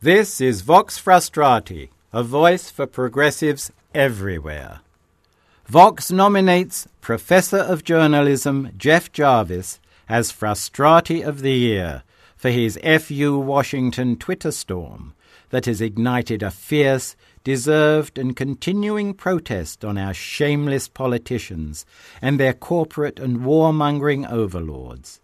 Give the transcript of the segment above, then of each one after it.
This is Vox Frustrati, a voice for progressives everywhere. Vox nominates Professor of Journalism Jeff Jarvis as Frustrati of the Year for his YouWashington Twitter storm that has ignited a fierce, deserved and continuing protest on our shameless politicians and their corporate and warmongering overlords.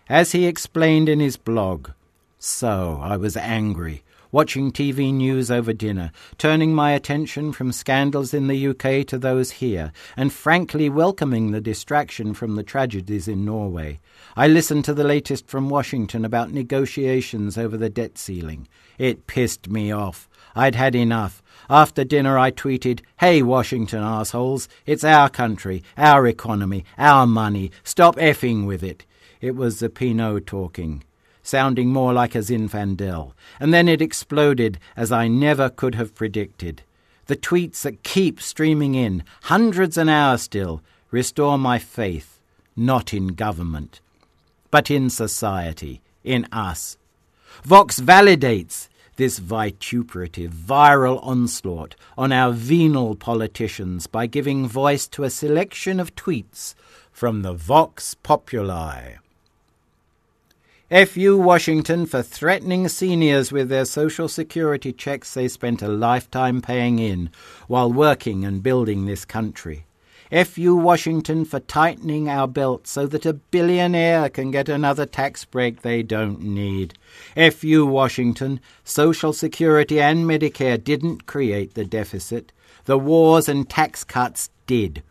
As he explained in his blog, "So I was angry, watching TV news over dinner, turning my attention from scandals in the UK to those here, and frankly welcoming the distraction from the tragedies in Norway. I listened to the latest from Washington about negotiations over the debt ceiling. It pissed me off. I'd had enough. After dinner I tweeted, 'Hey Washington assholes, it's our country, our economy, our money. Stop effing with it.' It was the Pinot talking, sounding more like a Zinfandel. And then it exploded as I never could have predicted. The tweets that keep streaming in, hundreds an hour still, restore my faith, not in government, but in society, in us. Vox validates this vituperative, viral onslaught on our venal politicians by giving voice to a selection of tweets from the Vox Populi. F.U. Washington for threatening seniors with their Social Security checks they spent a lifetime paying in while working and building this country. F.U. Washington for tightening our belt so that a billionaire can get another tax break they don't need. F.U. Washington, Social Security and Medicare didn't create the deficit. The wars and tax cuts did.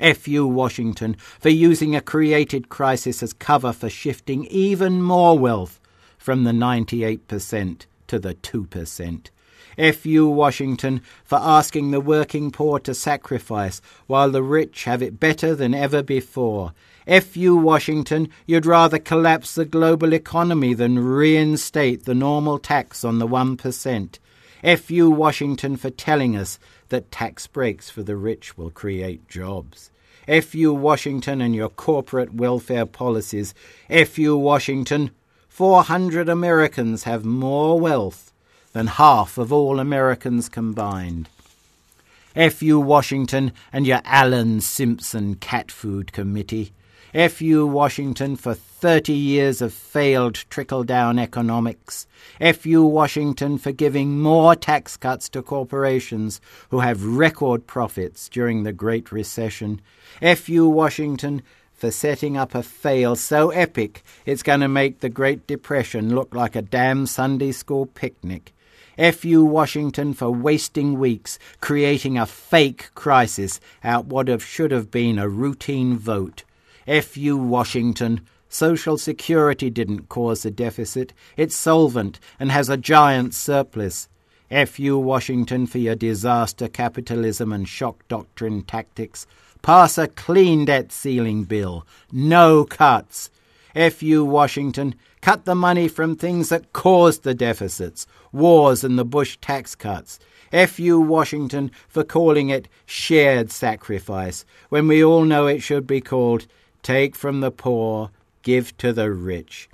F.U. Washington for using a created crisis as cover for shifting even more wealth from the 98% to the 2%. F.U. Washington for asking the working poor to sacrifice while the rich have it better than ever before. F.U. Washington, you'd rather collapse the global economy than reinstate the normal tax on the 1%. F.U. Washington for telling us that tax breaks for the rich will create jobs. F.U. Washington and your corporate welfare policies. F.U. Washington, 400 Americans have more wealth than half of all Americans combined. F.U. Washington and your Alan Simpson Cat Food Committee. F.U. Washington for 30 years of failed trickle-down economics. F.U. Washington for giving more tax cuts to corporations who have record profits during the Great Recession. F.U. Washington for setting up a fail so epic it's going to make the Great Depression look like a damn Sunday school picnic. F.U. Washington for wasting weeks creating a fake crisis out what should have been a routine vote. F.U. Washington, Social Security didn't cause the deficit. It's solvent and has a giant surplus. F.U. Washington for your disaster capitalism and shock doctrine tactics. Pass a clean debt ceiling bill. No cuts. F.U. Washington, cut the money from things that caused the deficits, wars and the Bush tax cuts. F.U. Washington for calling it shared sacrifice, when we all know it should be called take from the poor, give to the rich.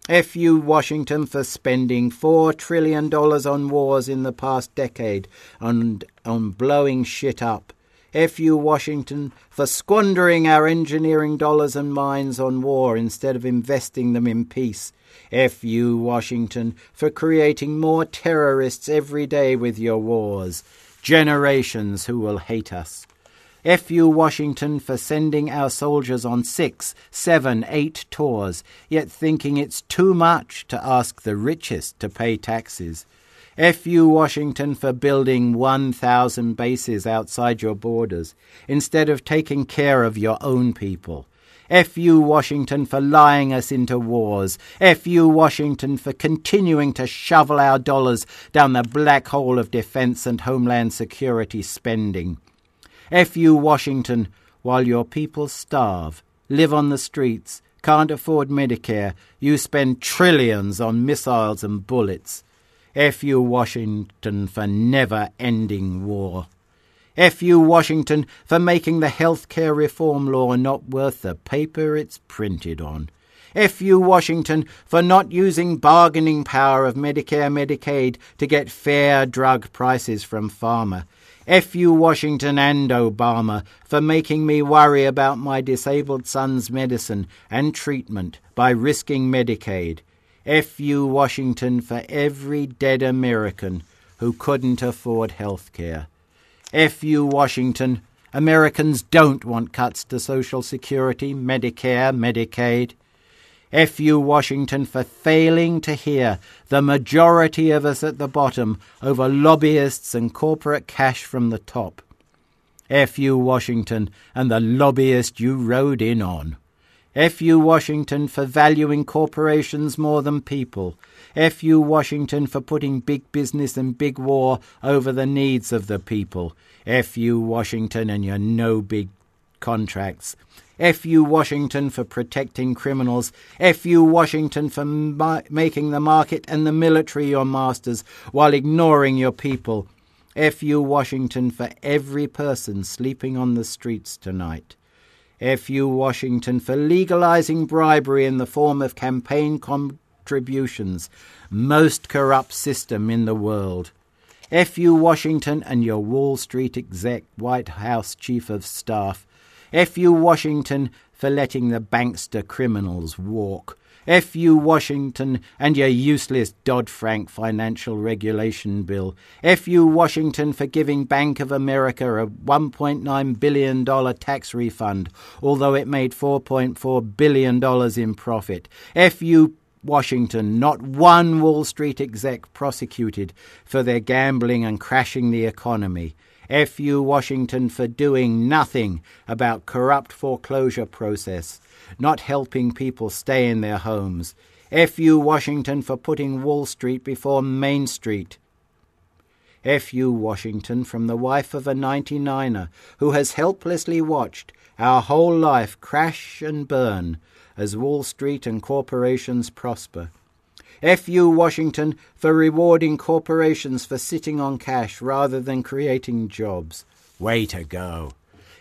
F.U. Washington for spending $4 trillion on wars in the past decade and on blowing shit up. F.U. Washington for squandering our engineering dollars and mines on war instead of investing them in peace. F.U. Washington for creating more terrorists every day with your wars. Generations who will hate us. F.U. Washington for sending our soldiers on 6, 7, 8 tours, yet thinking it's too much to ask the richest to pay taxes. F.U. Washington for building 1,000 bases outside your borders, instead of taking care of your own people. F.U. Washington for lying us into wars. F.U. Washington for continuing to shovel our dollars down the black hole of defense and homeland security spending. F.U. Washington, while your people starve, live on the streets, can't afford Medicare, you spend trillions on missiles and bullets. F.U. Washington for never ending war. F.U. Washington for making the health care reform law not worth the paper it's printed on. F.U. Washington for not using bargaining power of Medicare, Medicaid to get fair drug prices from pharma. F.U. Washington and Obama for making me worry about my disabled son's medicine and treatment by risking Medicaid. F.U. Washington for every dead American who couldn't afford health care. F.U. Washington, Americans don't want cuts to Social Security, Medicare, Medicaid. F.U. Washington for failing to hear the majority of us at the bottom over lobbyists and corporate cash from the top. F.U. Washington and the lobbyist you rode in on. F.U. Washington for valuing corporations more than people. F.U. Washington for putting big business and big war over the needs of the people. F.U. Washington and your no big contracts. F.U. Washington for protecting criminals. F.U. Washington for making the market and the military your masters while ignoring your people. F.U. Washington for every person sleeping on the streets tonight. F.U. Washington for legalizing bribery in the form of campaign contributions, most corrupt system in the world. F.U. Washington and your Wall Street exec, White House Chief of Staff. F.U. Washington for letting the bankster criminals walk. F.U. Washington and your useless Dodd-Frank financial regulation bill. F.U. Washington for giving Bank of America a $1.9 billion tax refund, although it made $4.4 billion in profit. F.U. Washington, not one Wall Street exec prosecuted for their gambling and crashing the economy. F.U. Washington for doing nothing about corrupt foreclosure process, not helping people stay in their homes. F.U. Washington for putting Wall Street before Main Street. F.U. Washington from the wife of a 99er who has helplessly watched our whole life crash and burn as Wall Street and corporations prosper. F.U. Washington for rewarding corporations for sitting on cash rather than creating jobs. Way to go.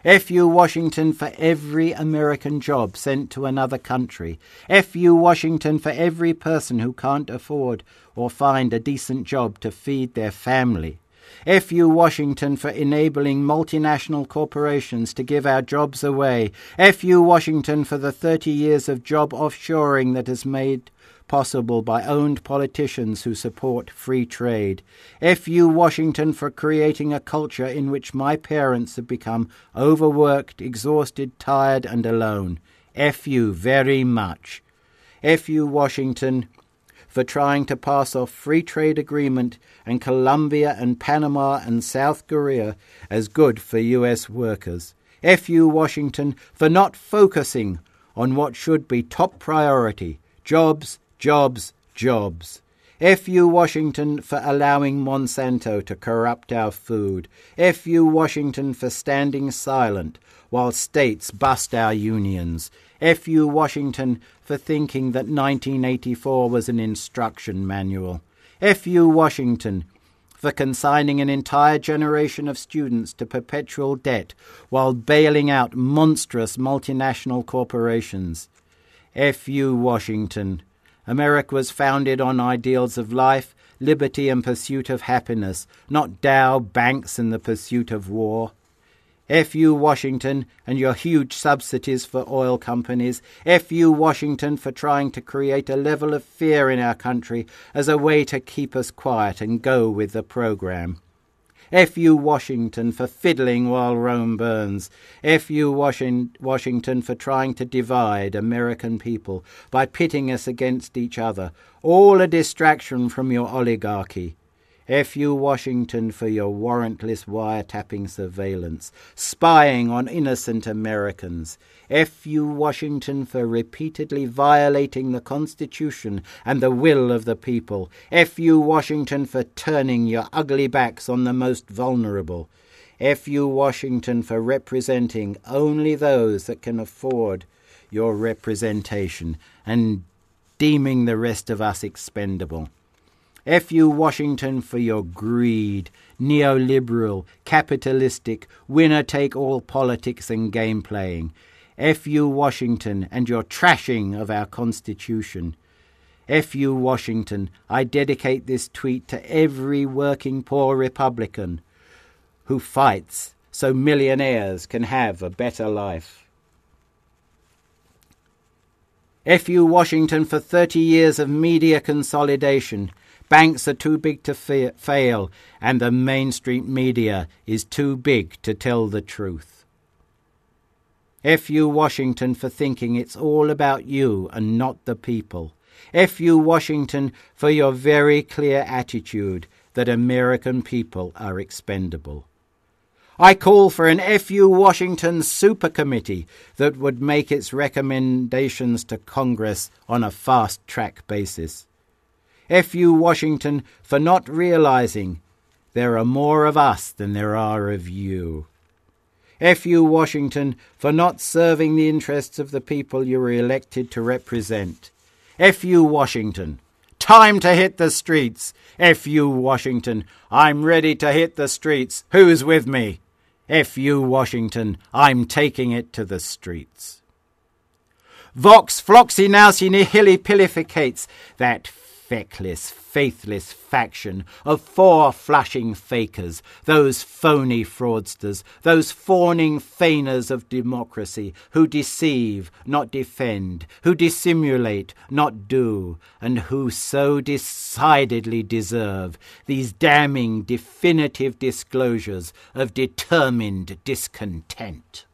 F.U. Washington for every American job sent to another country. F.U. Washington for every person who can't afford or find a decent job to feed their family. F.U. Washington for enabling multinational corporations to give our jobs away. F.U. Washington for the 30 years of job offshoring that has made possible by owned politicians who support free trade. F.U. Washington for creating a culture in which my parents have become overworked, exhausted, tired, and alone. F.U. very much. F.U. Washington for trying to pass off free trade agreement and Colombia and Panama and South Korea as good for U.S. workers. F.U. Washington for not focusing on what should be top priority, jobs, jobs, jobs. F.U. Washington for allowing Monsanto to corrupt our food. F.U. Washington for standing silent while states bust our unions. F.U. Washington for thinking that 1984 was an instruction manual. F.U. Washington for consigning an entire generation of students to perpetual debt while bailing out monstrous multinational corporations. F.U. Washington. America was founded on ideals of life, liberty and pursuit of happiness, not Dow, banks and the pursuit of war. F.U. Washington and your huge subsidies for oil companies. F.U. Washington for trying to create a level of fear in our country as a way to keep us quiet and go with the program. F.U. Washington for fiddling while Rome burns. F.U. Washington for trying to divide American people by pitting us against each other, all a distraction from your oligarchy. F.U. Washington for your warrantless wiretapping surveillance, spying on innocent Americans. F.U. Washington for repeatedly violating the Constitution and the will of the people. F.U. Washington for turning your ugly backs on the most vulnerable. F.U. Washington for representing only those that can afford your representation and deeming the rest of us expendable. F.U. Washington for your greed, neoliberal, capitalistic, winner-take-all politics and game-playing. F.U. Washington and your trashing of our Constitution. F.U. Washington, I dedicate this tweet to every working poor Republican who fights so millionaires can have a better life. F.U. Washington for 30 years of media consolidation. Banks are too big to fail, and the mainstream media is too big to tell the truth. F.U. Washington for thinking it's all about you and not the people. F.U. Washington for your very clear attitude that American people are expendable. I call for an F.U. Washington super committee that would make its recommendations to Congress on a fast-track basis. F.U. Washington for not realizing there are more of us than there are of you. F.U. Washington for not serving the interests of the people you were elected to represent. F.U. Washington, time to hit the streets. F.U. Washington, I'm ready to hit the streets. Who's with me? F.U. Washington, I'm taking it to the streets. Vox Floxy Nousy Nihili Pillificates, that feckless, faithless faction of four flushing fakers, those phony fraudsters, those fawning feigners of democracy, who deceive, not defend, who dissimulate, not do, and who so decidedly deserve these damning definitive disclosures of determined discontent.